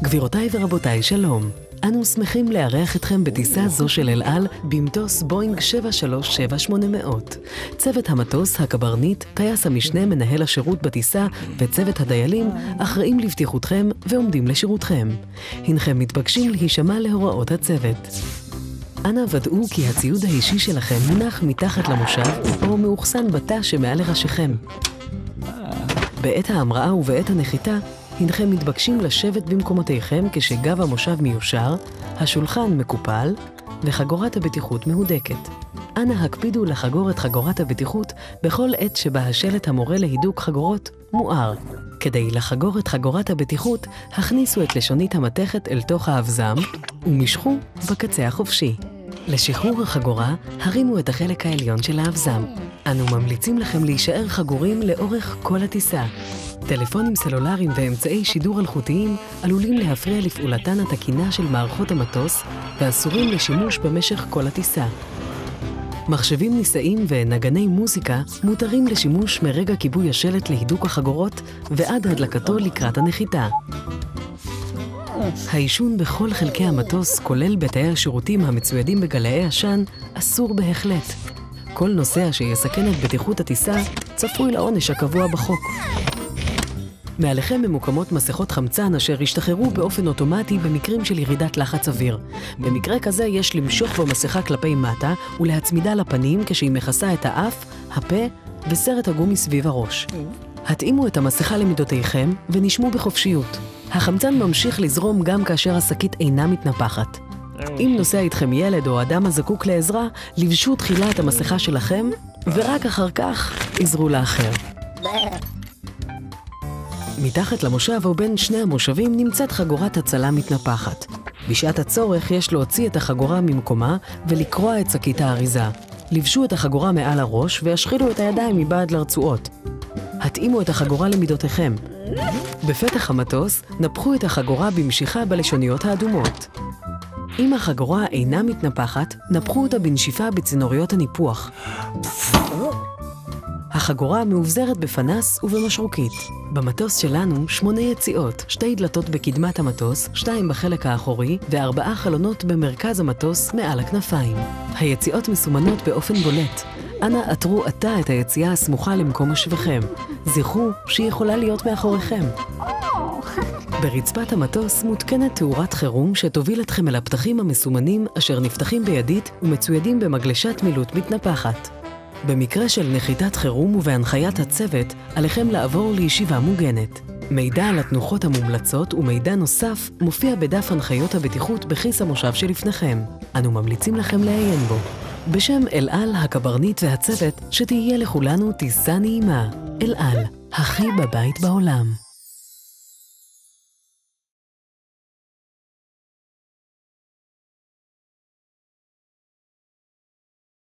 גבירותיי ורבותיי, שלום. אנו שמחים לארח אתכם בטיסה זו של אל על במטוס בוינג 737-800. צוות המטוס, הקברניט, טייס המשנה, מנהל השירות בטיסה וצוות הדיילים אחראים לבטיחותכם ועומדים לשירותכם. הנכם מתבקשים להישמע להוראות הצוות. אנא ודאו כי הציוד האישי שלכם מונח מתחת למושב או מאוחסן בתא שמעל לראשיכם. בעת ההמראה ובעת הנחיתה, הנכם מתבקשים לשבת במקומותיכם כשגב המושב מיושר, השולחן מקופל וחגורת הבטיחות מהודקת. אנא הקפידו לחגור את חגורת הבטיחות בכל עת שבה השלט המורה להידוק חגורות מואר. כדי לחגור את חגורת הבטיחות, הכניסו את לשונית המתכת אל תוך האבזם ומשכו בקצה החופשי. לשחרור החגורה, הרימו את החלק העליון של האבזם. אנו ממליצים לכם להישאר חגורים לאורך כל הטיסה. טלפונים סלולריים ואמצעי שידור אלחוטיים עלולים להפריע לפעולתן התקינה של מערכות המטוס ואסורים לשימוש במשך כל הטיסה. מחשבים נישאים ונגני מוזיקה מותרים לשימוש מרגע כיבוי השלט להידוק החגורות ועד הדלקתו לקראת הנחיתה. העישון בכל חלקי המטוס, כולל בתאי השירותים המצוידים בגלאי עשן, אסור בהחלט. כל נוסע שיסכן את בטיחות הטיסה צפוי לעונש הקבוע בחוק. מעליכם ממוקמות מסכות חמצן אשר ישתחררו באופן אוטומטי במקרים של ירידת לחץ אוויר. במקרה כזה יש למשוך במסכה כלפי מטה ולהצמידה לפנים כשהיא מכסה את האף, הפה וסרט הגומי סביב הראש. התאימו את המסכה למידותיכם ונשמו בחופשיות. החמצן ממשיך לזרום גם כאשר השקית אינה מתנפחת. אם נוסע איתכם ילד או אדם הזקוק לעזרה, לבשו תחילה את המסכה שלכם ורק אחר כך עזרו לאחר. מתחת למושב או בין שני המושבים נמצאת חגורת הצלה מתנפחת. בשעת הצורך יש להוציא את החגורה ממקומה ולקרוע את שקית האריזה. לבשו את החגורה מעל הראש והשחילו את הידיים מבעד לרצועות. התאימו את החגורה למידותיכם. בפתח המטוס נפחו את החגורה במשיכה בלשוניות האדומות. אם החגורה אינה מתנפחת, נפחו אותה בנשיפה בצינוריות הניפוח. החגורה מאובזרת בפנס ובמשרוקית. במטוס שלנו 8 יציאות, 2 דלתות בקדמת המטוס, 2 בחלק האחורי ו4 חלונות במרכז המטוס מעל הכנפיים. היציאות מסומנות באופן בולט. אנא עטרו עתה את היציאה הסמוכה למקום מושבכם. זכרו שהיא יכולה להיות מאחוריכם. ברצפת המטוס מותקנת תאורת חירום שתוביל אתכם אל הפתחים המסומנים אשר נפתחים בידית ומצוידים במגלשת מילוט מתנפחת. במקרה של נחיתת חירום ובהנחיית הצוות, עליכם לעבור לישיבה מוגנת. מידע על התנוחות המומלצות ומידע נוסף מופיע בדף הנחיות הבטיחות בכיס המושב שלפניכם. אנו ממליצים לכם לעיין בו. בשם אל על, הקברניט והצוות, שתהיה לכולנו טיסה נעימה. אל על, הכי בבית בעולם.